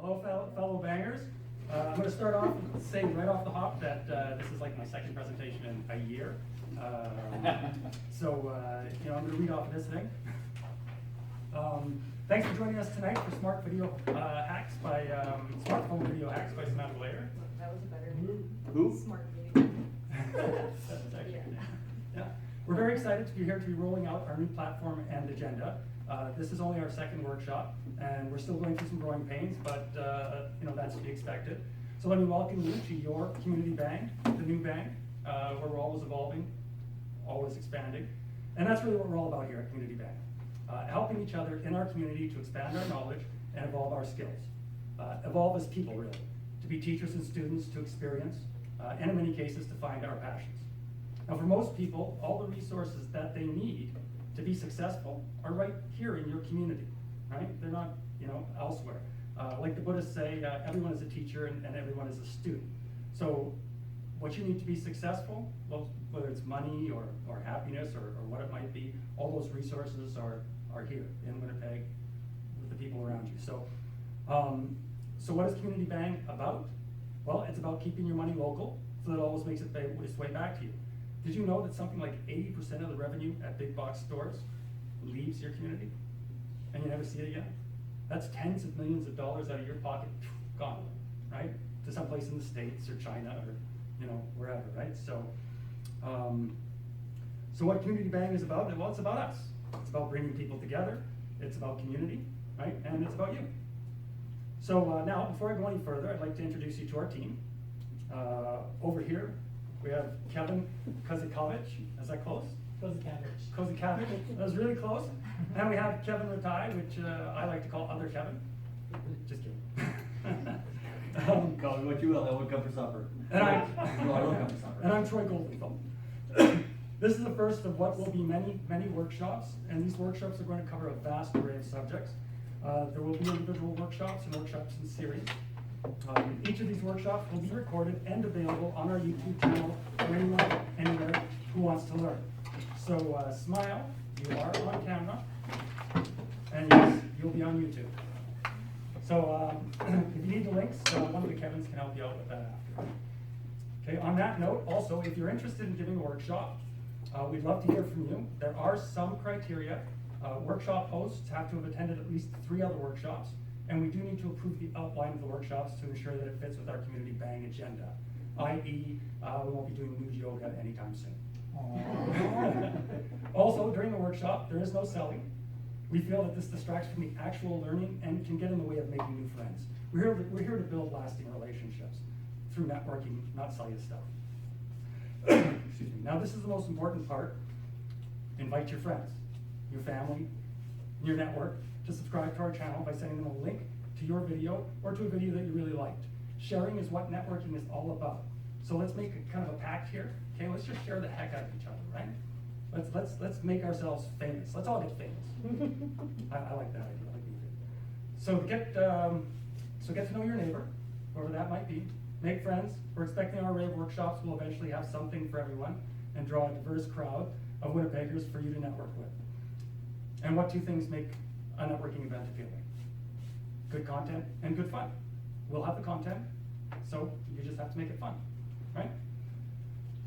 Hello, fellow bangers. I'm going to start off saying right off the hop that this is like my second presentation in a year. You know, I'm going to read off this thing. Thanks for joining us tonight for Smartphone Video Hacks by Samantha Layer. That was a better Who? Smart video. That's actually good. Yeah. We're very excited to be here to be rolling out our new platform and agenda. This is only our second workshop, and we're still going through some growing pains, but you know, that's to be expected. So let me welcome you to your community bang, the new bang, where we're always evolving, always expanding. And that's really what we're all about here at Community Bang. Helping each other in our community to expand our knowledge and evolve our skills. Evolve as people, really, to be teachers and students, to experience, and in many cases, to find our passions. Now, for most people, all the resources that they need to be successful are right here in your community, right? They're not, you know, elsewhere. Like the Buddhists say, everyone is a teacher and everyone is a student. So what you need to be successful, well, whether it's money or happiness or what it might be, all those resources are here in Winnipeg with the people around you. So, so what is Community Bang about? Well, it's about keeping your money local so that it always makes its way back to you. Did you know that something like 80% of the revenue at big box stores leaves your community and you never see it again? That's tens of millions of dollars out of your pocket, gone, right? To someplace in the States or China or, you know, wherever, right? So, so what Community Bang is about? Well, it's about us. It's about bringing people together. It's about community, right? And it's about you. So now, before I go any further, I'd like to introduce you to our team. Over here, we have Kevin Kozikovic. Is that close? Kozikovic. That was really close. And we have Kevin Ratai, which I like to call Other Kevin. Just kidding. Call me what you will, I won't come for supper. And I won't come for supper. And I'm Troy Goldenthal. This is the first of what will be many workshops, and these workshops are going to cover a vast array of subjects. There will be individual workshops and workshops in series. Each of these workshops will be recorded and available on our YouTube channel for anyone, anywhere who wants to learn. So smile, you are on camera, and yes, you'll be on YouTube. So if you need the links, one of the Kevins can help you out with that after. Okay, on that note, also, if you're interested in giving a workshop, we'd love to hear from you. There are some criteria. Workshop hosts have to have attended at least 3 other workshops, and we do need to approve the outline of the workshops to ensure that it fits with our Community Bang agenda, i.e. we won't be doing nude yoga anytime soon. Also, during the workshop, there is no selling. We feel that this distracts from the actual learning and can get in the way of making new friends. We're here to build lasting relationships through networking, not sell you stuff. Excuse me. Now, this is the most important part. Invite your friends, your family, your network to subscribe to our channel by sending them a link to your video or to a video that you really liked. Sharing is what networking is all about. So let's make a kind of a pact here. Okay, let's just share the heck out of each other, right? Let's make ourselves famous. Let's all get famous. I like that idea. I like being famous. So get to know your neighbor, whoever that might be. Make friends. We're expecting our array of workshops will eventually have something for everyone and draw a diverse crowd of Winnipeggers for you to network with. And what 2 things make a networking event appealing? Good content and good fun. We'll have the content, so you just have to make it fun, right?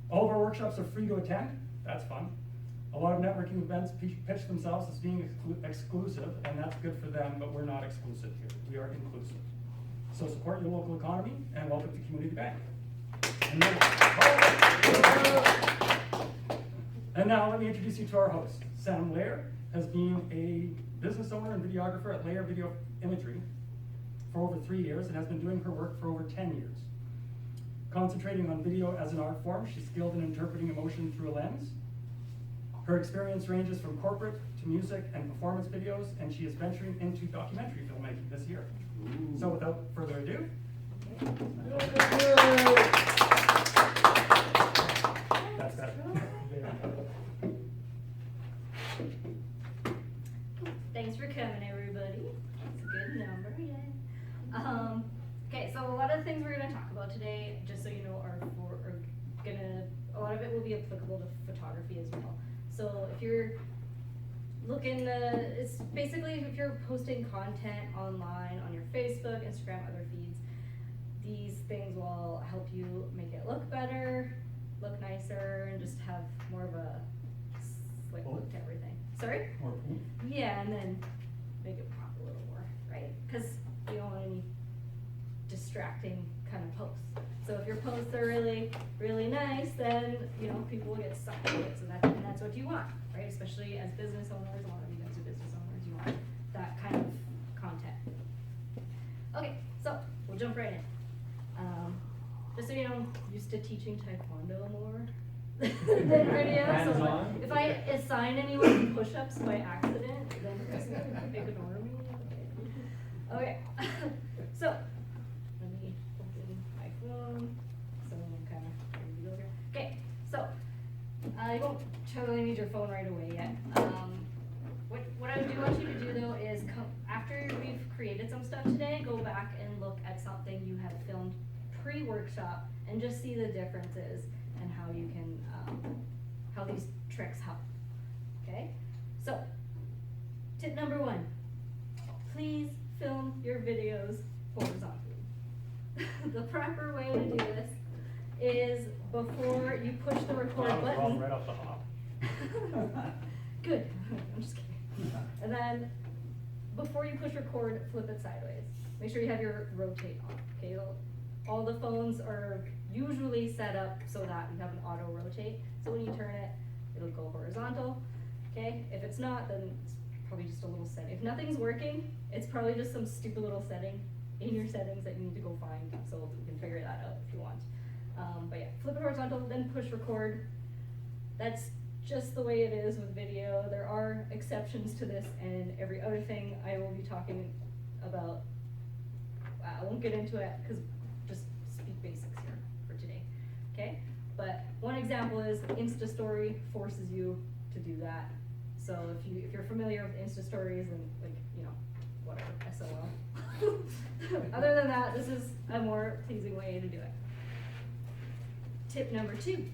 All of our workshops are free to attend. That's fun. A lot of networking events pitch themselves as being exclusive, and that's good for them, but we're not exclusive here. We are inclusive. So support your local economy, and welcome to Community Bang. And now let me introduce you to our host. Sam Layer has been a business owner and videographer at Layer Video Imagery for over 3 years and has been doing her work for over 10 years. Concentrating on video as an art form, she's skilled in interpreting emotion through a lens. Her experience ranges from corporate to music and performance videos, and she is venturing into documentary filmmaking this year. Ooh. So without further ado, that's better. Thanks for coming, everybody. It's a good number, yeah. Okay, so a lot of the things we're going to talk about today, just so you know, a lot of it will be applicable to photography as well. So if you're look in the, it's basically if you're posting content online on your Facebook, Instagram, other feeds, these things will help you make it look better, look nicer, and just have more of a slick look to everything. Sorry? More poop? Yeah, and then make it pop a little more, right? Because you don't want any distracting kind of posts. So if your posts are really, really nice, then, you know, people will get sucked into it. So that's what you want, right? Especially as business owners, a lot of you guys are business owners, you want that kind of content. Okay, so we'll jump right in. Just so you know, I'm used to teaching Taekwondo more than video. So Hands-on? if I assign anyone push-ups by accident, then just ignore me. Okay. So let me open my phone. So I'm kind of reveal here. Okay, so you won't totally need your phone right away yet. What I do want you to do though is after we've created some stuff today, go back and look at something you have filmed pre-workshop and just see the differences and how you can, how these tricks help. Okay, so tip number 1, please film your videos horizontally. The proper way to do this is before you push the record Wow, button. wrong right off the hop. Good, I'm just kidding. And then before you push record, flip it sideways. Make sure you have your rotate on, okay? All the phones are usually set up so that you have an auto rotate. So when you turn it, it'll go horizontal, okay? If it's not, then it's probably just a little setting. If nothing's working, it's probably just some stupid little setting in your settings that you need to go find. So you can figure that out if you want. But yeah, flip it horizontal, then push record. That's just the way it is with video. There are exceptions to this, and every other thing I will be talking about. I won't get into it because just speak basics here for today, okay? But one example is Insta Story forces you to do that. So if you're familiar with Insta Stories and like, you know, whatever, SOL. Other than that, this is a more pleasing way to do it. Tip number 2.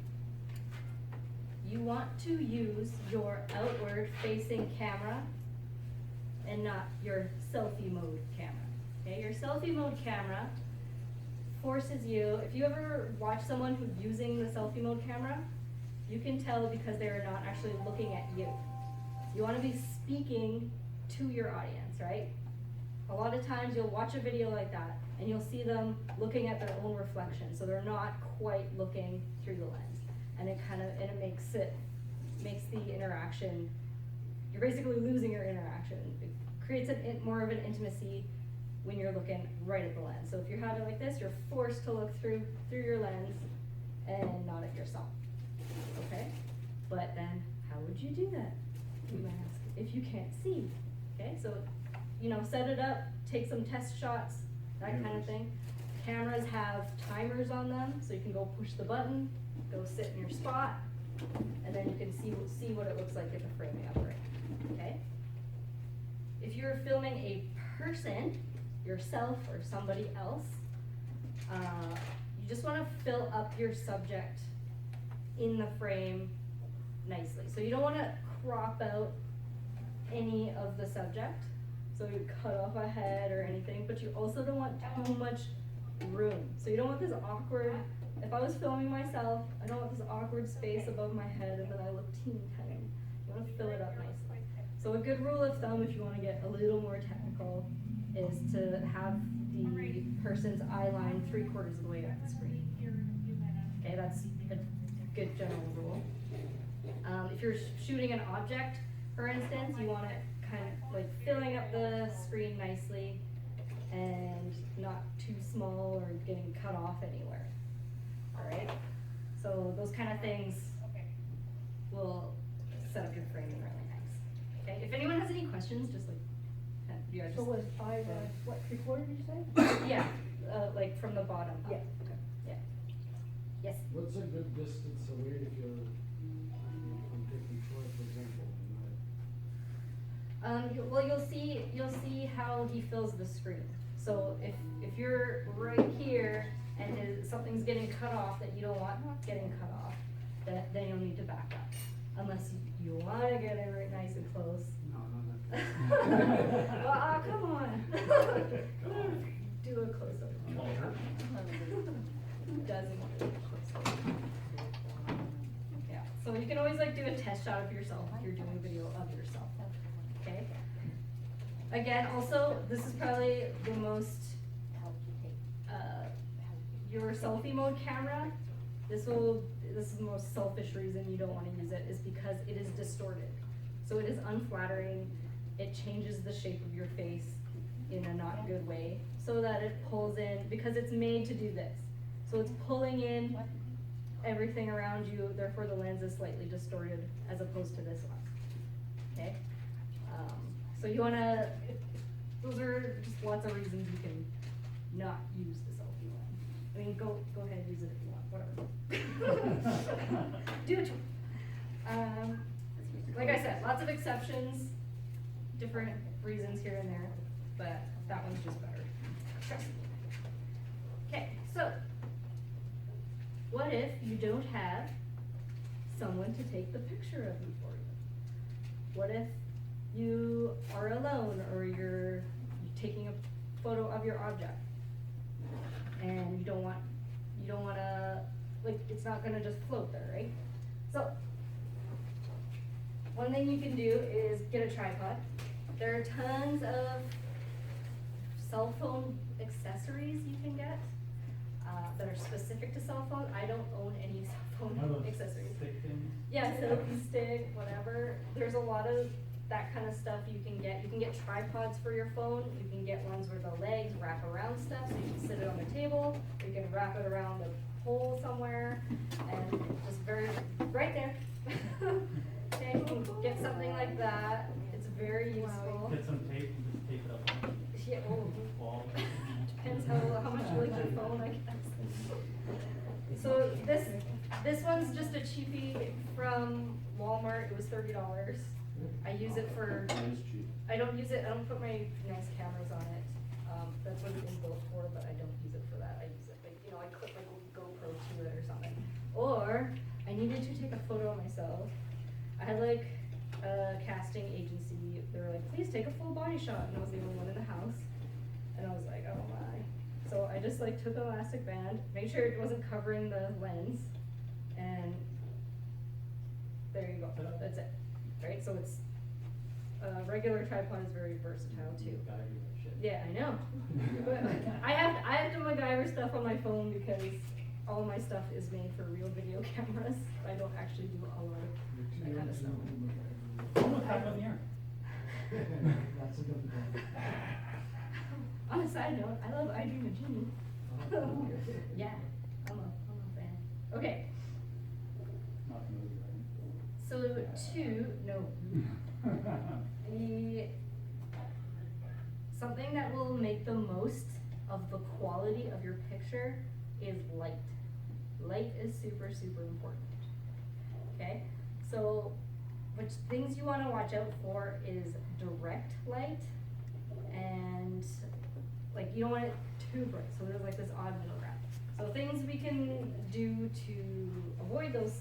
You want to use your outward facing camera and not your selfie mode camera. Okay, your selfie mode camera forces you, if you ever watch someone who's using the selfie mode camera, you can tell because they are not actually looking at you. You want to be speaking to your audience, right? A lot of times you'll watch a video like that and you'll see them looking at their own reflection, so they're not quite looking through the lens. And it makes the interaction, you're basically losing your interaction. It creates more of an intimacy when you're looking right at the lens. So if you have it like this, you're forced to look through your lens and not at yourself, okay? But then, how would you do that, you might ask, if you can't see, okay? So, you know, set it up, take some test shots, that kind of thing. Cameras have timers on them, so you can go push the button, go sit in your spot, and then you can see what it looks like in the framing of it, okay? If you're filming a person, yourself or somebody else, you just want to fill up your subject in the frame nicely. So you don't want to crop out any of the subject, so you cut off a head or anything, but you also don't want too much room. So you don't want this awkward, if I was filming myself, I don't want this awkward space above my head and then I look teeny tiny. You want to fill it up nicely. So a good rule of thumb, if you want to get a little more technical, is to have the person's eye line 3/4 of the way up the screen. Okay, that's a good general rule. If you're shooting an object, for instance, you want it kind of like filling up the screen nicely and not too small or getting cut off anywhere. All right, so those kind of things will set up your framing really nice. Okay, if anyone has any questions, just like, yeah, just. So was I, what, 3/4 did you say? Yeah, like from the bottom up. Yeah. Okay. Yeah. Yes. What's a good distance away if you're from taking Troy, for example? Well, you'll see how he fills the screen. So if you're right here and something's getting cut off that you don't want getting cut off, then you'll need to back up. Unless you want to get it right nice and close, Ah, come on. Do a close-up. Walter. Who doesn't do a close-up? Yeah, so you can always like do a test shot of yourself if you're doing a video of yourself, okay? Again, also, this is probably the most, your selfie mode camera, this is the most selfish reason you don't wanna use it, is because it is distorted. So it is unflattering, it changes the shape of your face in a not good way, so that it pulls in, because it's made to do this. So it's pulling in everything around you, therefore the lens is slightly distorted as opposed to this one, okay? So you wanna, those are just lots of reasons you can not use the selfie lens. I mean, go ahead and use it if you want, whatever. Do it. Like I said, lots of exceptions, different reasons here and there, but that one's just better. Trust me. Okay, so what if you don't have someone to take the picture of you for you? What if you are alone or you're taking a photo of your object and you don't wanna, like, it's not gonna just float there, right? So, one thing you can do is get a tripod. There are tons of cell phone accessories you can get that are specific to cell phone. I don't own any cell phone One of those accessories. stick things? Yeah, selfie stick, whatever. There's a lot of that kind of stuff you can get. You can get tripods for your phone. You can get ones where the legs wrap around stuff, so you can sit it on the table. You can wrap it around a pole somewhere, and just right there. Okay, you can get something like that. It's very useful. Get some tape and just tape it up on Yeah, oh, the wall. depends how much you like your phone, I guess. So this one's just a cheapie from Walmart. It was $30. I use it for, That is cheap. I don't use it, I don't put my nice cameras on it. That's what it is built for, but I don't use it for that. I use it, like, you know, I clip my GoPro to it or something. Or, I needed to take a photo of myself. I had like a casting agency, they were like, please take a full body shot, and I was the only one in the house. And I was like, oh my. So I just like took an elastic band, made sure it wasn't covering the lens, and there you go, that's it. Right, so it's, regular tripod is very versatile too. Yeah, I know. But I have to MacGyver stuff on my phone because all my stuff is made for real video cameras. I don't actually do a lot of that kind of stuff. Almost back on the air. That's a good one. On a side note, I love I Dream of Jeannie. Yeah, I'm a fan. Okay, Not a movie, right? so something that will make the most of the quality of your picture is light. Light is super, super important. Okay, so which things you want to watch out for is direct light, and like you don't want it too bright, so there's like this odd middle ground. So things we can do to avoid those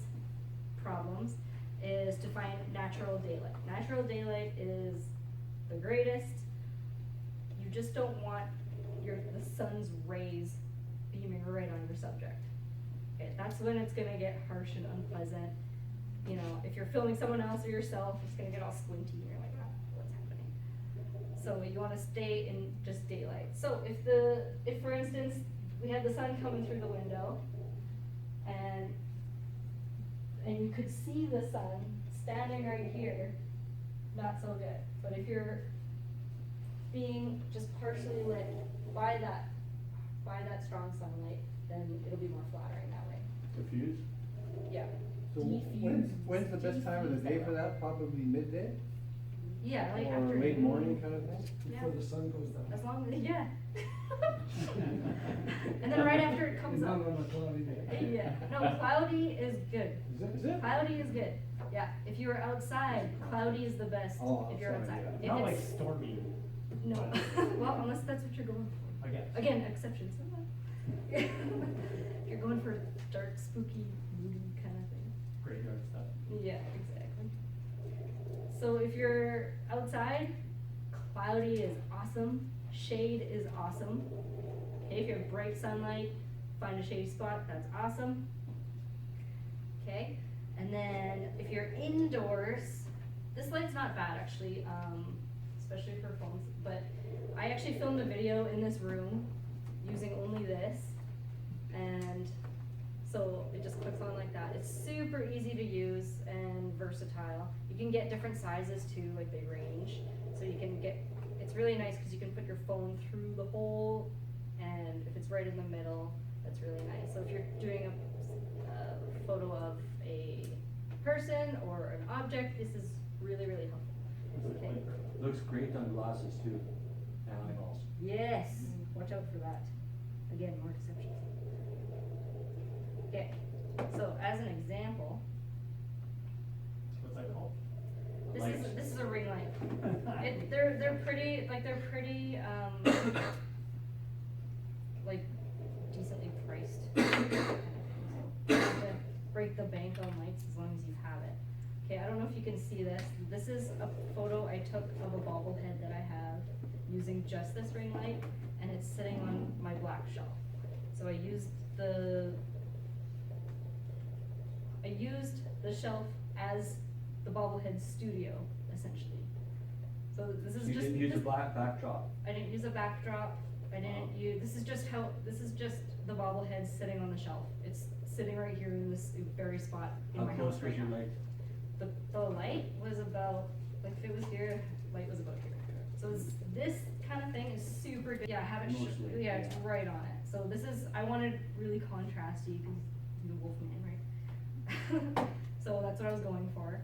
problems is to find natural daylight. Natural daylight is the greatest. You just don't want the sun's rays beaming right on your subject. Okay, that's when it's gonna get harsh and unpleasant. You know, if you're filming someone else or yourself, it's gonna get all squinty and you're like, ah, what's happening? So you wanna stay in just daylight. So if for instance, we had the sun coming through the window and you could see the sun standing right here, not so good. But if you're being just partially lit by that strong sunlight, then it'll be more flattering that way. Diffuse? Yeah. So when's the best time of the day for that? Probably midday? Yeah, like Or afternoon. late morning kind of thing? Before the sun goes down. As long as, yeah. And then right after it comes Not up. on a cloudy day. Yeah, no, cloudy is good. Is it? Cloudy is good, yeah. If you are outside, cloudy is the best Oh, if you're outside, outside. yeah. If Not like it's- stormy. No, well, unless that's what you're going for. I guess. Again, exceptions. You're going for dark, spooky, moody kind of thing. Graveyard stuff. Yeah, exactly. So if you're outside, Cloudy is awesome, shade is awesome. Okay, if you have bright sunlight, find a shady spot, that's awesome. Okay, and then if you're indoors, this light's not bad actually, especially for phones, but I actually filmed a video in this room using only this, and so it just clicks on like that. It's super easy to use and versatile. You can get different sizes too, like they range, so you can get, it's really nice because you can put your phone through the hole, and if it's right in the middle, that's really nice. So if you're doing a photo of a person or an object, this is really, really helpful. Okay. Looks great on glasses too, and eyeballs. Yes, watch out for that. Again, more deceptions. Okay, so as an example, What's that called? this is a ring light. They're pretty, like decently priced. You have to break the bank on lights as long as you have it. Okay, I don't know if you can see this. This is a photo I took of a bobblehead that I have using just this ring light, and it's sitting on my black shelf. So I used the shelf as the bobblehead studio, essentially. So this is You just. didn't use a this- black backdrop. I didn't use a backdrop, I didn't use, this is just the bobblehead sitting on the shelf. It's sitting right here in this very spot in How my close house was right your now. light? The light was about, like if it was here, light was about here. So this kind of thing is super good. Yeah, I have it, Mostly, yeah, it's yeah. right on it. So this is, I wanted really contrasty because you're the wolf man, right? So that's what I was going for.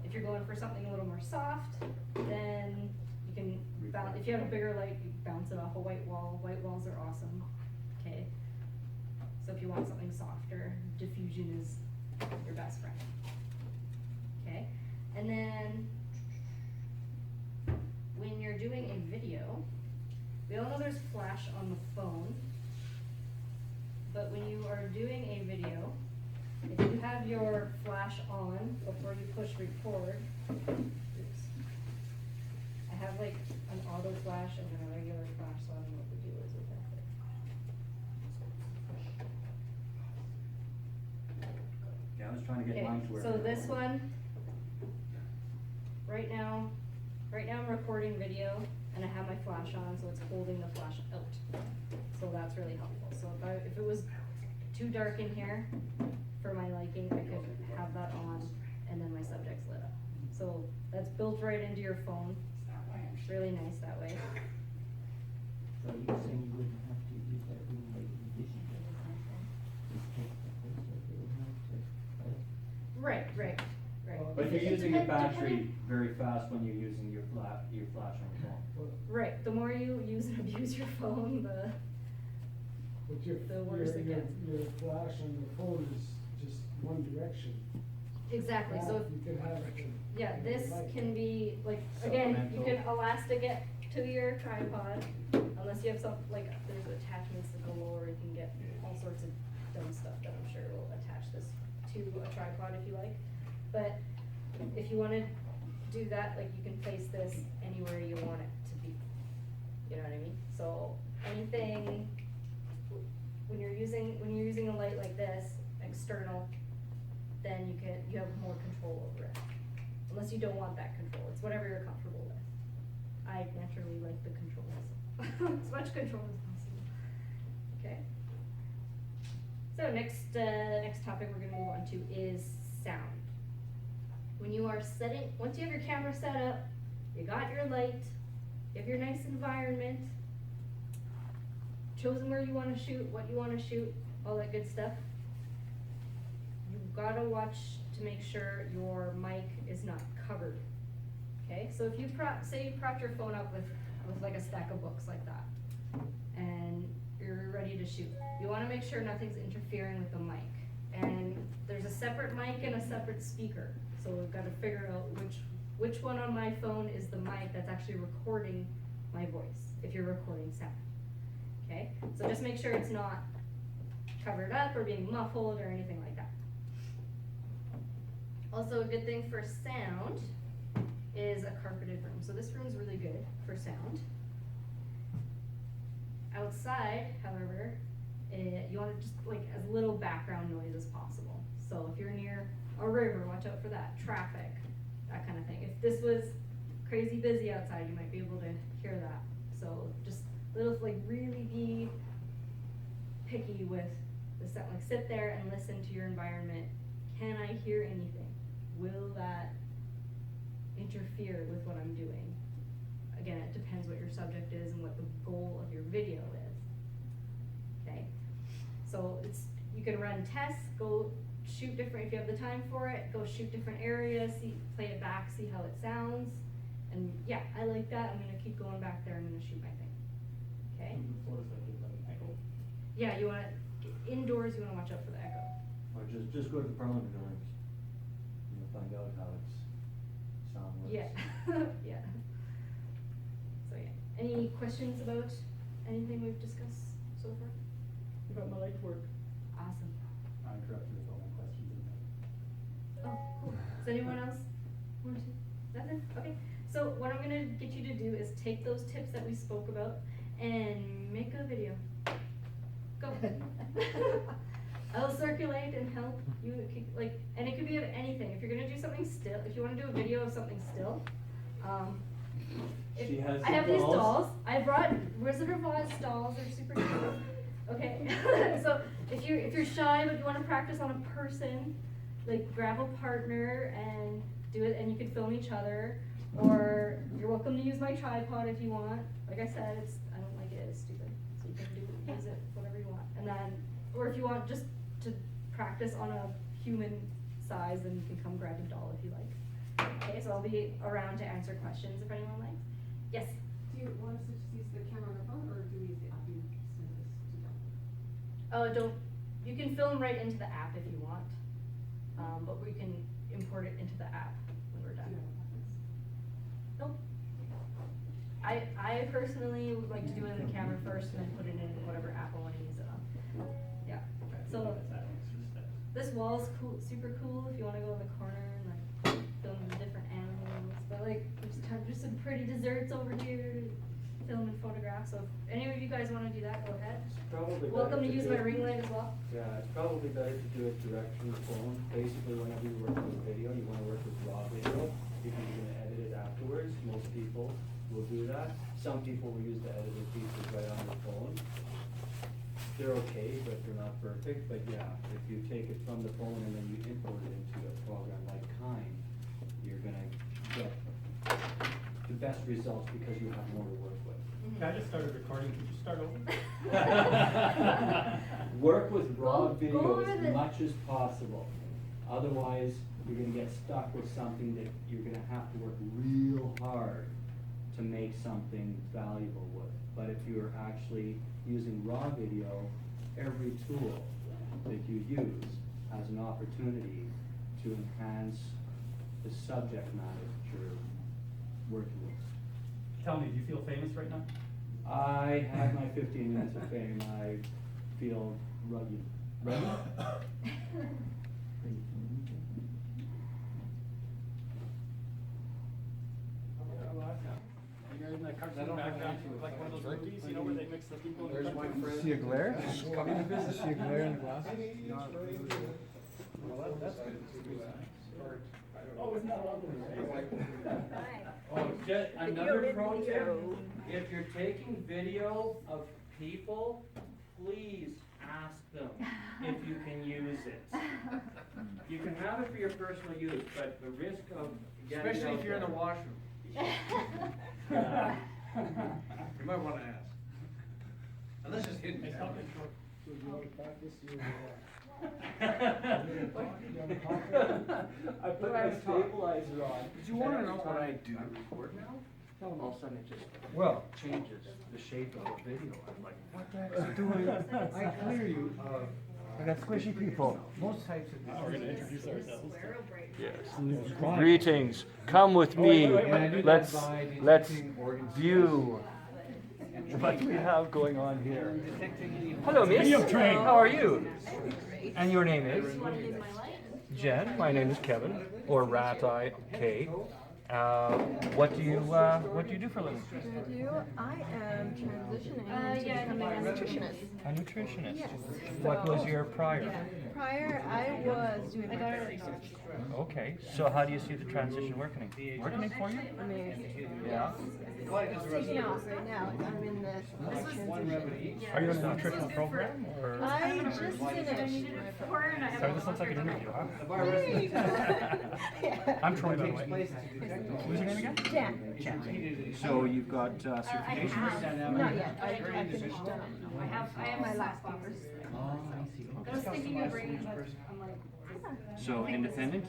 If you're going for something a little more soft, then you can bounce, if you have a bigger light, you bounce it off a white wall. White walls are awesome, okay? So if you want something softer, diffusion is your best friend. Okay, and then when you're doing a video, we all know there's flash on the phone, but when you are doing a video, if you have your flash on before you push record, oops, I have like an auto flash and then a regular flash, so I don't know what the deal is with that. Yeah, I was trying to get mine to work. So this one, right now I'm recording video and I have my flash on, so it's holding the flash out. So that's really helpful. So if it was too dark in here for my liking, I could have that on and then my subject's lit up. So that's built right into your phone. It's really nice that way. So you're saying you wouldn't have to use that room light in addition to the content? Just take the place that they would have to, Right. But It you're using your depends- battery very fast when you're using your flash on your phone. Right, the more you use and abuse your phone, the, But your, The worse it gets. your flash on your phone is just one direction. exactly, so if, That You can have it in. yeah, in this light. can be, like, again, you can elastic it to your tripod, unless you have some, like, there's attachments that galore, you can get all sorts of dumb stuff that I'm sure will attach this to a tripod if you like. But if you wanna do that, like, you can place this anywhere you want it to be, you know what I mean? So, anything, when you're using a light like this, external, then you have more control over it. Unless you don't want that control, it's whatever you're comfortable with. I naturally like the controls, as much control as possible. Okay. So next topic we're gonna move on to is sound. When you are once you have your camera set up, you got your light, you have your nice environment, chosen where you wanna shoot, what you wanna shoot, all that good stuff. You've gotta watch to make sure your mic is not covered. Okay, so if you say you propped your phone up with like a stack of books like that, and you're ready to shoot, you wanna make sure nothing's interfering with the mic. And there's a separate mic and a separate speaker, so we've gotta figure out which one on my phone is the mic that's actually recording my voice, if you're recording sound. Okay, so just make sure it's not covered up or being muffled or anything like that. Also, a good thing for sound is a carpeted room. So sound. Outside, however, you want to just like as little background noise as possible. So if you're near a river, watch out for that. Traffic, that kind of thing. If this was crazy busy outside, you might be able to hear that. So just little, like, really be picky with the sound. Like, sit there and listen to your environment. Can I hear anything? Will that interfere with what I'm doing? Again, it depends what your subject is and what the goal of your video is. Okay, so you can run tests, go shoot different, if you have the time for it, go shoot different areas, play it back, see how it sounds. And yeah, I like that. I'm gonna keep going back there. I'm gonna shoot my thing. Okay. What if I did like an echo? Yeah, you wanna indoors. You wanna watch out for the echo. Or just go to the Parliament buildings. You'll find out how it's sound works. Yeah. Yeah. So yeah. Any questions about anything we've discussed so far? About my light work. Awesome. I interrupted with all my questions. Oh, cool. Does anyone else want to? Nothing? Okay. So what I'm gonna get you to do is take those tips that we spoke about and make a video. Go. I'll circulate and help you, like, and it could be of anything. If you're gonna do something still, if you wanna do a video of something still, She has I have some these dolls. dolls. I brought Wizard of Oz dolls. They're super cute. Okay. So if you're shy but you want to practice on a person, like grab a partner and do it, and you can film each other. Or you're welcome to use my tripod if you want. Like I said, I don't like it. It's stupid. So you can use it whatever you want. And then, or if you want just to practice on a human size, then you can come grab a doll if you like. Okay, so I'll be around to answer questions if anyone likes. Yes. Do you want us to just use the camera on our phone, or do we use the app you send us to download? Oh, you can film right into the app if you want, but we can import it into the app when we're Do done. you have a preference? Nope. I personally would like to do it in the camera first and then put it in whatever app I want to use it on. Yeah. So this wall's cool, super cool if you want to go in the corner and like film the different animals. But like there's some pretty desserts over here to film and photograph. So if any of you guys want to do that, go ahead. It's probably Welcome to better use do my it- ring light as well. Yeah, it's probably better to do it direct from the phone. Basically, whenever you work with video, you wanna work with raw video, because you're gonna edit it afterwards. Most people will do that. Some people will use the edited pieces right on their phone. They're okay, but they're not perfect. But yeah, if you take it from the phone and then you import it into a program like Kind, you're gonna get the best results because you have more to work with. I just started recording. Could you start over? Work with raw Go video over as the- much as possible. Otherwise, you're gonna get stuck with something that you're gonna have to work real hard to make something valuable with. But if you're actually using raw video, every tool that you use has an opportunity to enhance the subject matter that you're working with. Tell me, do you feel famous right now? I had my 15 minutes of fame. I feel rugged. Ready? You're in that cartoon background, like one of those movies, you know, where they mix the people in the There's my cartoons? friend. See a glare? Coming to visit. See a glare in the glasses? Well, that's good. Oh, isn't that lovely? Oh, just another pro tip, if you're taking video of people, please ask them if you can use it. You can have it for your personal use, but the risk of getting it Especially out if you're in the there- washroom. You might wanna ask. Unless it's hidden. It's not been short. So do you wanna practice I put my stabilizer on. Did you wanna know what I do? Record now? All of a sudden it just Well, changes the shape of the video. I'm like, what the heck it's doing, I clear you, I got squishy people. Most types of. Now we're gonna introduce ourselves. Greetings, come with me, And I do that by let's detecting organ view systems what we have going on here. and detecting any. Hello, miss, Video train. how are you? And your name is? You want to use my light? Jen, my name is Kevin, or Rat Eye K. What do you do for a living? I am transitioning into yeah, becoming a nutritionist. A nutritionist. Yes. What was So- your prior? Prior, I was doing market research. Okay, so how do you see the transition working? Working for you? Amazing. Yeah. It's taking off right now. I'm in this transition. Are you in a nutritional program or? I just finished my program. Sorry, this looks like an interview, huh? Yeah. I'm Troy, by the way. Who's your name again? Jan. So you've got certifications? Not yet. I finished I have my my last papers. Oh, I see. I was thinking of bringing, but I'm like, So independent?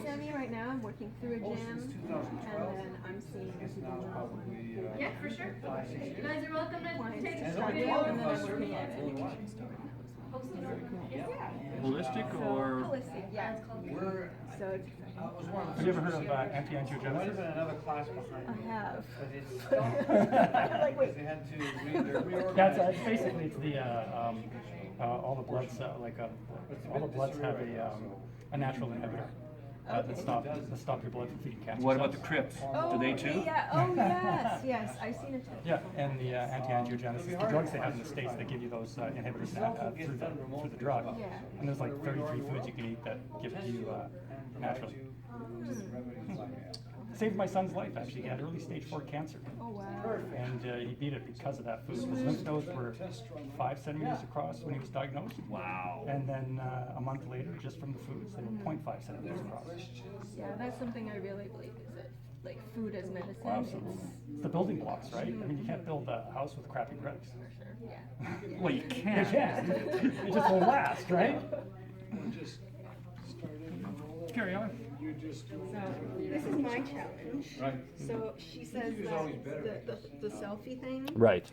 Semi right now, I'm working through a gym, and then I'm seeing people yeah, for sure. You guys are welcome to clients take to a start video. and then I'm working at a nutrition store. Posting on, yeah. Holistic So, or? holistic, yeah. So it's exciting. Have you ever heard of anti-angiogenesis? another class behind I have. Like, wait. They had to reorganize. Yeah, it's basically, it's the, all the bloods, all the bloods have a natural inhibitor that stop your blood from feeding cancer What about the cells. Crips? Oh, Do they okay, too? yeah. Oh, yes, yes. I've seen it. Yeah, and the anti-angiogenesis, the drugs they have in the States, they give you those inhibitors through the drug. Yeah. And there's like 33 foods you can eat that give it to you naturally. Saved my son's life, actually. He had early stage 4 cancer. Oh, wow. And he beat it because of that food. His lymph nodes were 5 centimeters across when he was diagnosed. Wow. And then a month later, just from the foods, they were 0.5 centimeters across. Yeah, that's something I really believe is that, like, food as medicine. Well, absolutely. It's the building blocks, right? I mean, you can't build a house with crappy bricks. For sure, yeah. Well, you You can. can. It just won't last, right? Just started enrolling. Carry on. You just. This is my challenge. Right. So she says Video's always better. that the selfie thing, Right.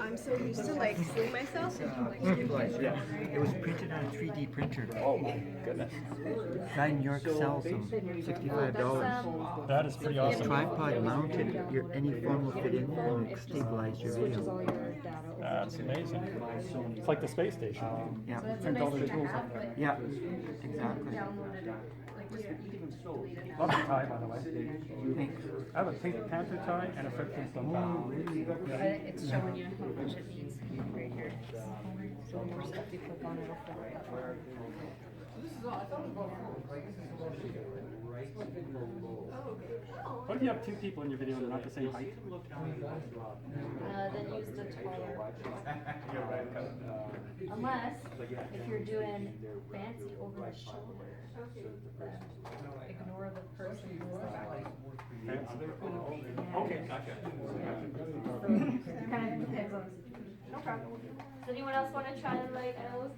I'm so used to, like, seeing myself. Yeah, it was printed on a 3D printer. Oh my goodness. Guy in New York sells them, $65. That is pretty awesome. Tripod mounted, any phone will fit in there and it stabilize your video. That's amazing. It's like the space station. Yeah, That's a Print all nice the thing to tools have, on there. but yeah, exactly. downloaded, like, just, you can delete it now. Love the tie, by the way. Thanks. I have a Pink Panther tie and a Fred Flintstone tie. It's showing you how much it needs right here. So the more stuff you click on, it'll fill it up. What if you have 2 people in your video and they're not the same height? Then use the taller. Unless, if you're doing fancy over the shoulder, then ignore the person who's the back. Okay, gotcha. Kind of depends on the situation. No problem. Does anyone else want to try and like, I know,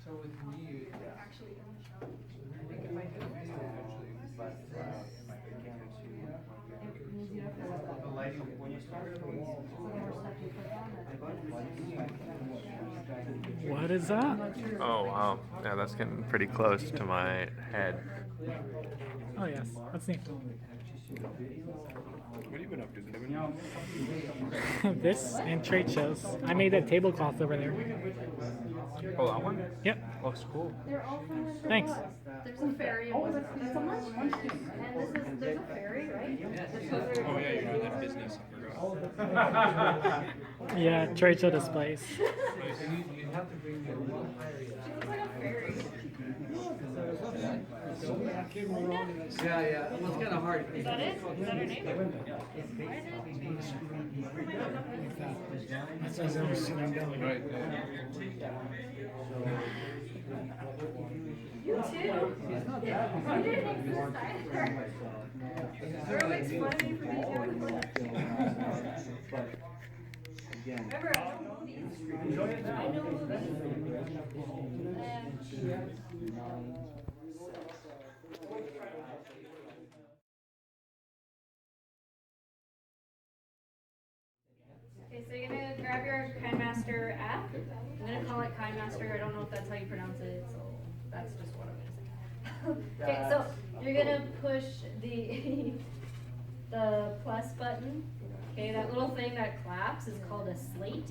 So with me, actually, I think if I did a video eventually, but am I began to the lighting when you start What is that? Oh wow, yeah, that's getting pretty close to my head. Oh yes, that's neat. What have you been up to, Kevin? This and trade shows. I made that tablecloth over there. Oh, that one? Yep. Looks cool. they're all from the Thanks. There's a ferry. It's a lunch. And there's a ferry, right? Oh yeah, you're doing that business. I forgot. Yeah, trade show displays. You have to bring the little It's like a ferry. Yeah, yeah, well, it's kinda hard. Is that it? Is that her name? That says every single day. Right. You too. You didn't exist either. Everyone makes fun of me for being young. Remember, I know movies. I know movies. Okay, so you're gonna grab your KineMaster app. I'm gonna call it KineMaster. I don't know if that's how you pronounce it, so that's just what I'm gonna say. Okay, so you're gonna push the the plus button. Okay, that little thing that claps is called a slate.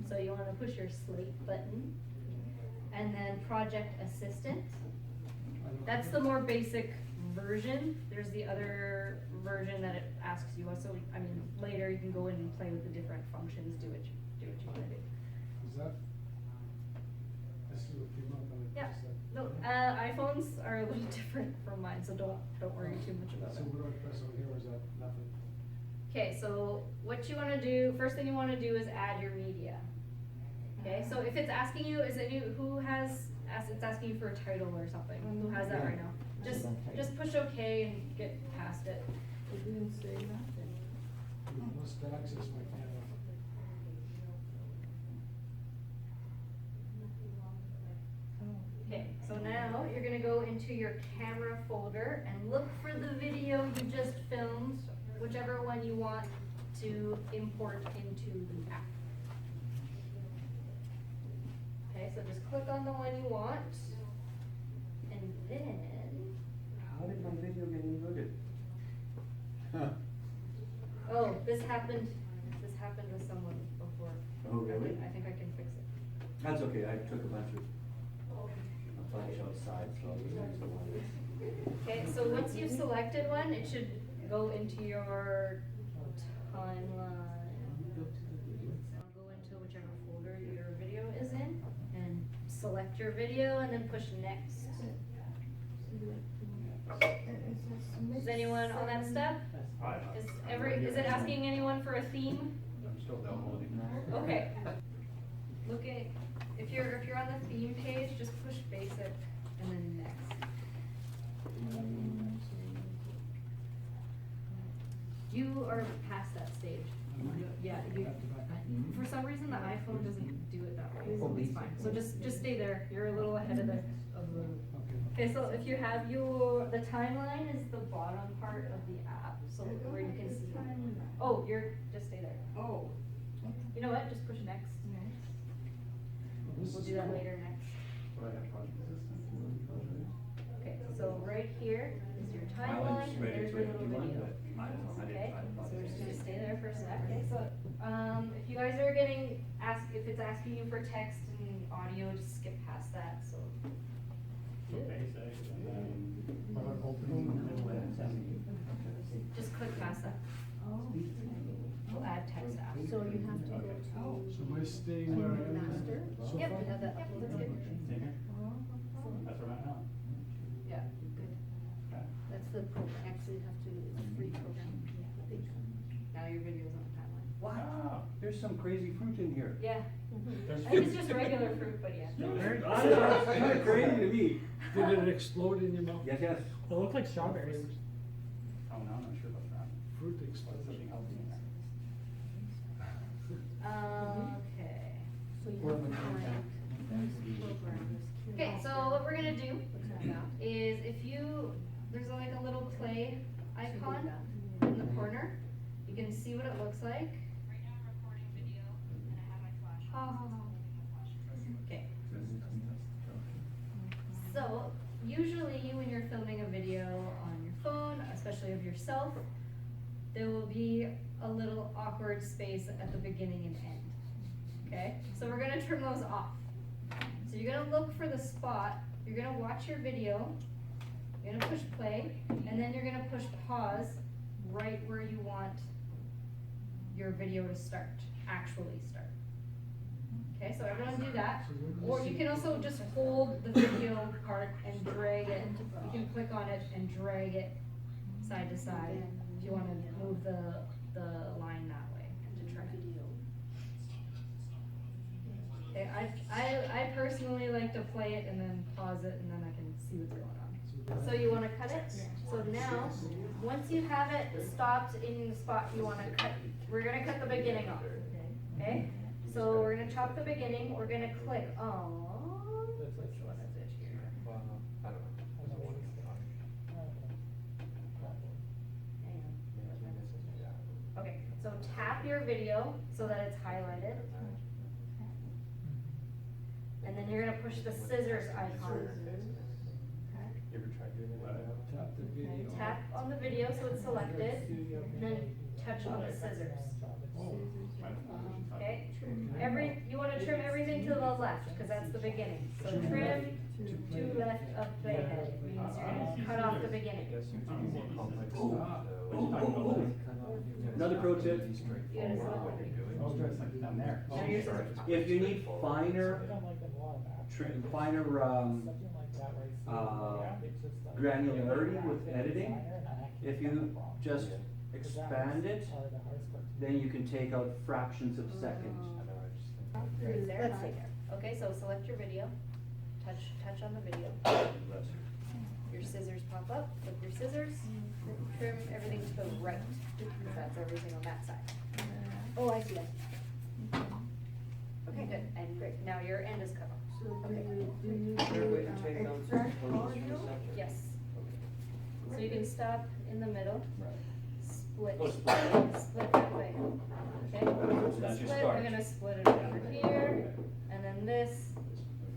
So you wanna push your slate button. And then Project Assistant. That's the more basic version. There's the other version that it asks you, so, I mean, later you can go in and play with the different functions, do what you wanna do. Is that? This is what came up on the. Yeah, no, iPhones are a little different from mine, so don't worry too much about So it. what do I press on here, or is that nothing? Okay, so what you wanna do, first thing you wanna do is add your media. Okay, so if it's asking you, it's asking you for a title or something, who has that right now? Just push OK and get past it. It didn't say nothing. You must access my camera. Okay, so now you're gonna go into your camera folder and look for the video you just filmed, whichever one you want to import into the app. Okay, so just click on the one you want, and then, How did my video get inverted? oh, this happened with someone before. Oh, really? I think I can fix it. That's okay, I took a bunch outside, so I'll just use the one. Okay, so once you've selected one, it should go into your timeline. Go into whichever folder your video is in, and select your video, and then push next. Is anyone on that step? Is it asking anyone for a theme? I'm still downloading. Okay. If you're on the theme page, just push basic and then next. You are past that stage. Yeah, for some reason the iPhone doesn't do it that way, so it's fine. So just stay there. You're a little ahead of the. Okay, so if you have the timeline is the bottom part of the app, so where you can see. Oh, just stay there. Oh. You know what? Just push next. We'll do that later next. Okay, so right here is your timeline, and there's your little video. Okay, so we're just gonna stay there for a sec. Okay, so, if you guys are if it's asking you for text and audio, just skip past that, so. Just click past that. We'll add text after. So you have to go to. So am I staying where I am? Master? So Yep, far? that's good. That's where I'm at now. Yeah, good. That's the program, actually you have to, it's a free program. Now your video's on the timeline. Wow, there's some crazy fruit in here. Yeah. There's I think it's just regular fruit, but yeah. That's kind of crazy to me. Did it explode in your mouth? Yes, yes. They look like strawberries. Oh, no, I'm not sure about that. Fruit exploded. Something else in there. Okay. So you have to find programs. Okay, so what we're gonna do is there's like a little play icon in the corner. You can see what it looks like. Right now I'm recording video and I have my flash. Okay. So usually when you're filming a video on your phone, especially of yourself, there will be a little awkward space at the beginning and end. Okay, so we're gonna trim those off. So you're gonna look for the spot, you're gonna watch your video, you're gonna push play, and then you're gonna push pause right where you want your video to start, actually start. Okay, so everyone do that. Or you can also just hold the video part and drag it. You can click on it and drag it side to side if you wanna move the line that way to trim it. Okay, I personally like to play it and then pause it and then I can see what's going on. So you wanna cut it? So now, once you have it stopped in the spot you wanna cut, we're gonna cut the beginning off, okay? So we're gonna chop the beginning, we're gonna click on, which one is it here? Okay, so tap your video so that it's highlighted. And then you're gonna push the scissors icon. You ever tried doing that? Tap the video. Okay, tap on the video so it's selected, and then touch on the scissors. Okay, you wanna trim everything to the left, cause that's the beginning. So trim to left of the head means beginning. Another pro tip, You gotta select the video. Oh, it's like down there. Now you're sorry. if you need finer, granularity with editing, if you just expand it, then you can take out fractions of seconds. Right there, Let's see. Okay, so select your video, touch on the video. Your scissors pop up, flip your scissors, trim everything to the right, because that's everything on that side. Oh, I see it. Okay, good, and great, now your end is cut off. So Okay. do you Is there a way to take out some extract components from the audio? section? Yes, so you can stop in the middle, split, Oh, split. split that way, okay? So that's your Split, start. I'm gonna split it over here, and then this,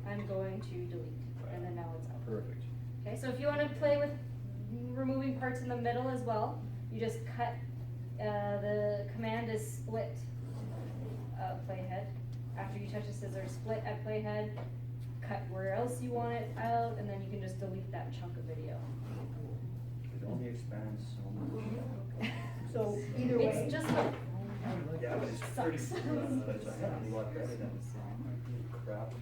I'm going to delete, and then now it's out. Perfect. Okay, so if you wanna play with removing parts in the middle as well, you just cut, the command is split, playhead. After you touch the scissors, split at playhead, cut where else you want it out, and then you can just delete that chunk of video. It only expands so much. So either way. It's just a, Yeah, but it's pretty, that's a heck of a lot better than crap.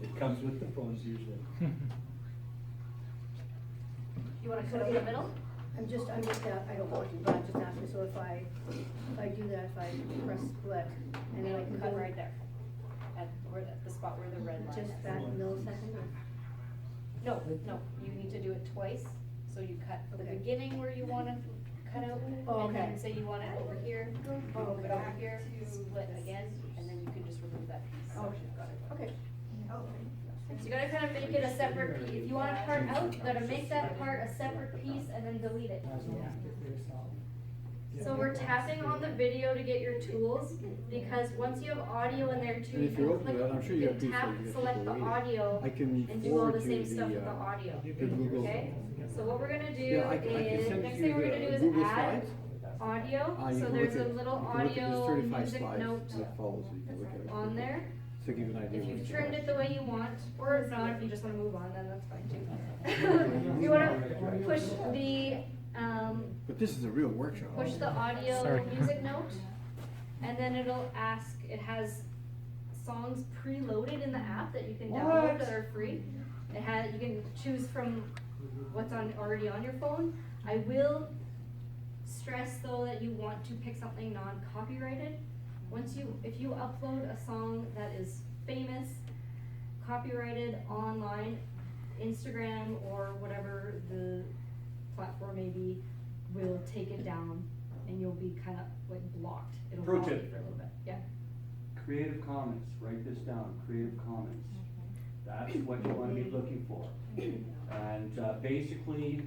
It comes with the phones usually. you wanna cut out the middle? I don't want to, but I'm just asking, so if I do that, if I press split, and then I can Cut go right there, at the spot where the red line is. just that millisecond, or? No, no, you need to do it twice, so you cut the Okay. beginning where you wanna cut out, Oh, and then okay. say you want it over here, move it over here, split again, and then you can just remove that piece. Oh, got it, okay. So you gotta kind of make it a separate piece, if you want a part out, you gotta make that part a separate piece and then delete it. So we're tapping on the video to get your tools, because once you have audio in there too, And you if you're can open click, to that, I'm sure you you got can these, so tap, you can select the just go audio, I can and do all the forward same you stuff with the the audio. Google. Okay, so what we're gonna do Yeah, I can is, send next you thing we're the gonna do is Google add Slides. audio, You so can there's look a at- little you can look at- there's audio 35 music slides note that follow, so you can look at it. on there. To give you an idea. If what you've it's trimmed about. it the way you want, or if not, if you just wanna move on, then that's fine too. If you wanna push the, But this is a real workshop. push the audio Sorry. music note, and then it'll ask, it has songs preloaded in the app that you can download that are free. It has, you can choose from what's already on your phone. I will stress though that you want to pick something non-copyrighted. If you upload a song that is famous, copyrighted online, Instagram or whatever the platform may be, will take it down and you'll be kind of like blocked. It'll Pro block you tip. for a little bit, yeah. Creative Commons, write this down, Creative Commons. That's what you wanna be looking for. And, basically,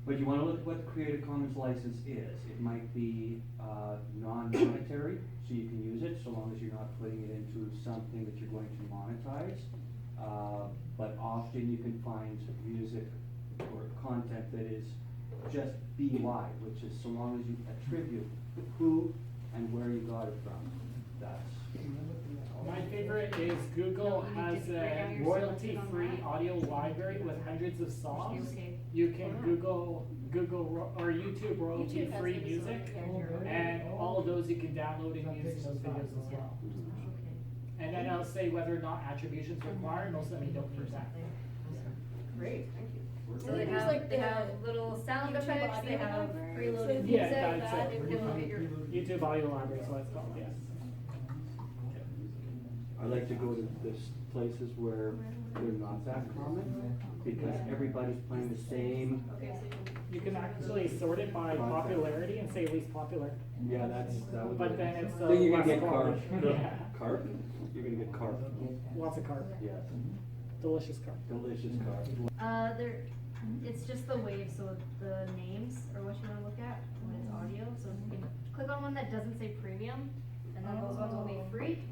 but you wanna look at what the Creative Commons license is. It might be, non-monetary, so you can use it, so long as you're not putting it into something that you're going to monetize. But often you can find music or content that is just BY, which is so long as you attribute who and where you got it from. That's, My favorite is Google has a royalty-free audio library with hundreds of songs. You can Google or YouTube royalty-free music, and all of those you can download and use in those videos as well. And then I'll say whether or not attribution's required, most of them you don't need that. Great, thank you. So they have little sound effects, they have preloaded music, Yeah, that's that it. you can look at your. YouTube audio library is what it's called, yes. I like to go to this places where they're not that common, because everybody's playing the same. Okay, so You can actually sort it by popularity and say least popular. Yeah, that would. But then it's, Then you're gonna less get carp. quality. Yeah. Carp? You're gonna get carp. Lots of carb. Yes, Delicious carb. delicious carp. it's just the waves, so the names are what you wanna look at when it's audio, so you can click on one that doesn't say premium, and then those ones will be free.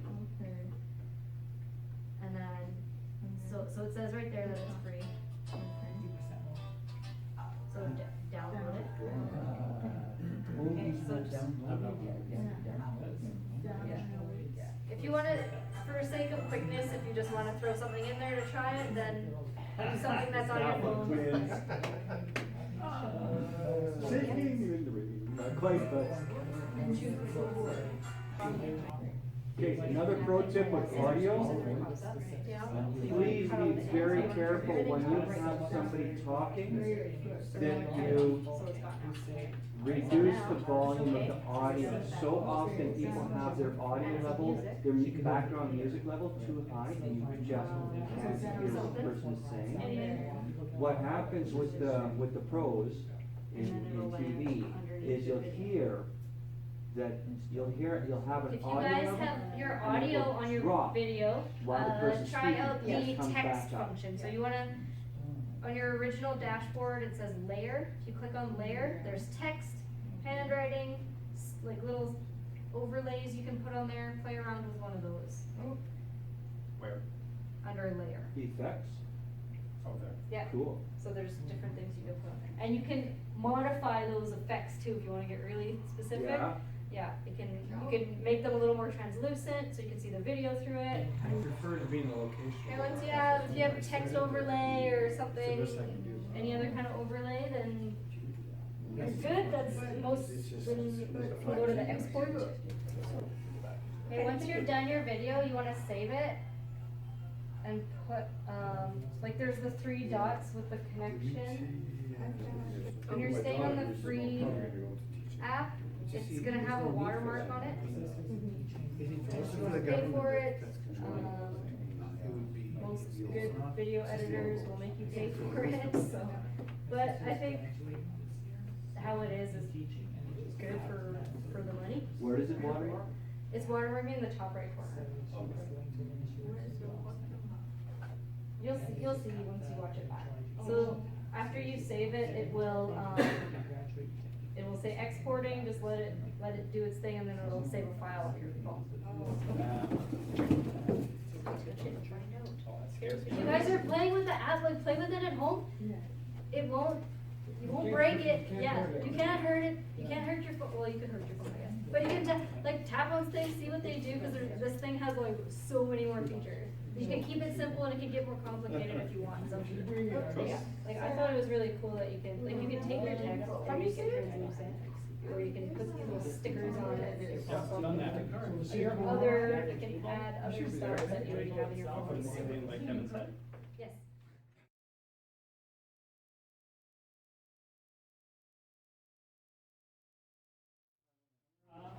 And then, so it says right there that it's free. So download it. Okay, so just, if you wanna, for sake of quickness, if you just wanna throw something in there to try it, then do something that's on your phone. Vice versa. Okay, another pro tip with audio. Please be very careful when you have somebody talking, that you reduce the volume of the audio. So often people have their audio level, their background music level too high, and you just can't hear what the person is saying. What happens with the pros in TV is you'll have an If you audio guys level, have your and it audio will on your drop video, while the person's try speaking. out Yes, the comes text back up. function. So you wanna, on your original dashboard, it says layer. If you click on layer, there's text, handwriting, like little overlays you can put on there. Play around with one of those. Where? Under layer. Effects? Oh, there. Yeah. Cool. So there's different things you can put on there. And you can modify those effects too if you wanna get really specific. Yeah. Yeah, you can make them a little more translucent so you can see the video through it. I prefer to be in the location. And once if you have text overlay or something, any other kind of overlay, then you're good. That's most, then you can go to the export. Okay, once you're done your video, you wanna save it and put, like there's the 3 dots with the connection. When you're staying on the free app, it's gonna have a watermark on it. So you wanna pay for it. Most good video editors will make you pay for it, so. But I think how it is good for the money. Where does it watermark? It's watermarking in the top right corner. You'll see once you watch it back. So after you save it, it will say exporting, just let it do its thing, and then it'll save a file on your phone. If you guys are playing with the app, like play with it at home, you won't break it. Yeah, you can't hurt it. You can't hurt your phone. Well, you can hurt your phone, I guess. But you can tap on things, see what they do, because this thing has like so many more features. You can keep it simple, and it can get more complicated if you want. So yeah, like I thought it was really cool that you can take your text and make it translucent, or you can put little stickers on it. You can add other stuff that you already have in your phone. Yes.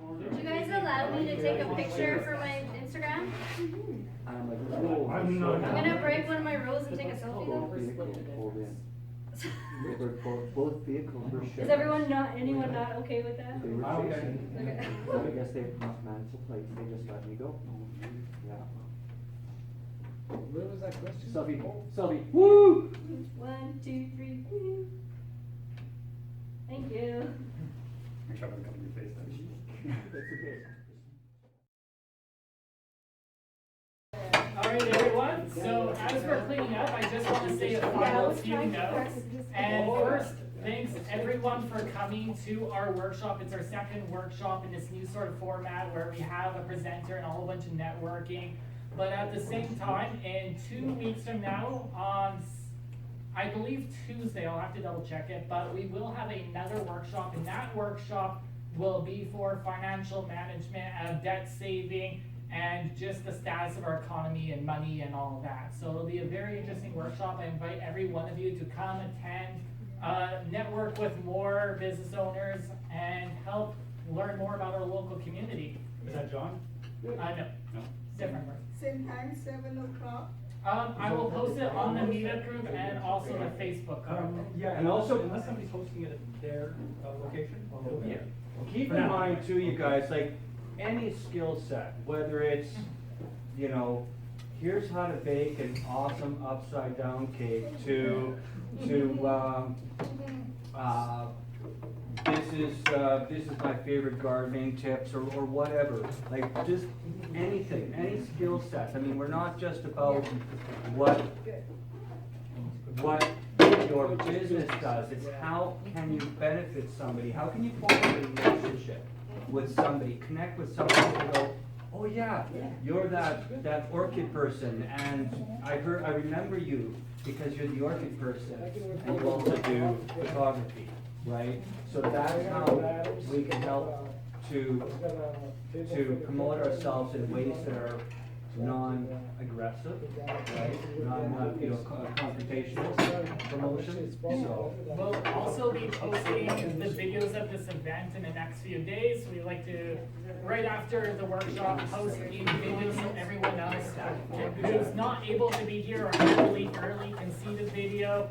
Would you guys allow me to take a picture for my Instagram? I'm like, whoa. I'm not- I'm gonna break one of my rows and take a selfie Both though. vehicles pulled in. They were both vehicles were Is anyone not okay with that? They were Okay. chasing. Okay. So I guess they managed to plate, they just let me go. Yeah. Where was that question? Selfie, woo! 1, 2, 3. woo. Thank you. Make sure I don't cover your face then. That's okay. Alright everyone, so as we're cleaning up, I just want to say a final few notes. And first, thanks everyone for coming to our workshop. It's our second workshop in this new sort of format where we have a presenter and a whole bunch of networking. But at the same time, in 2 weeks from now, on I believe Tuesday, I'll have to double check it, but we will have another workshop, and that workshop will be for financial management, debt saving, and just the status of our economy and money and all of that. So it'll be a very interesting workshop. I invite every one of you to come attend, network with more business owners, and help learn more about our local community. Is that John? No, different work. Same time, 7 o'clock. I will post it on the meetup group and also the Facebook group. Yeah, and also, unless somebody's hosting it at their location, it'll be here. Keep in mind too, you guys, like any skill set, whether it's, you know, here's how to bake an awesome upside down cake to this is my favorite gardening tips or whatever. Like just anything, any skill sets. I mean, we're not just about what your business does. It's how can you benefit somebody? How can you form a relationship with somebody, connect with somebody and go, oh yeah, you're that orchid person, and I remember you because you're the orchid person, and you also do photography. right? So that's how we can help to promote ourselves in ways that are non-aggressive, right? Confrontational promotion, so. We'll also be posting the videos of this event in the next few days. We like to, right after the workshop, post a video so everyone else who's not able to be here or early can see the video,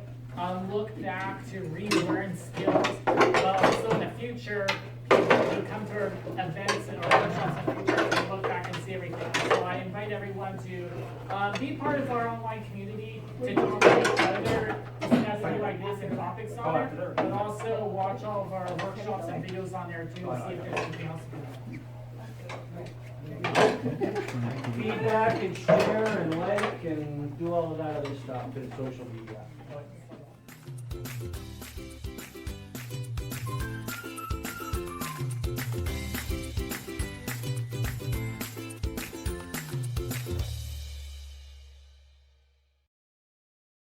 look back to relearn skills, but also in the future, to come to our events and our workshops in the future to look back and see everything. So I invite everyone to be part of our online community, to talk to each other, discuss things like this and topics on there, but also watch all of our workshops and videos on there too, and see if there's anything else. Feedback and share and like and do all of that other stuff in social media.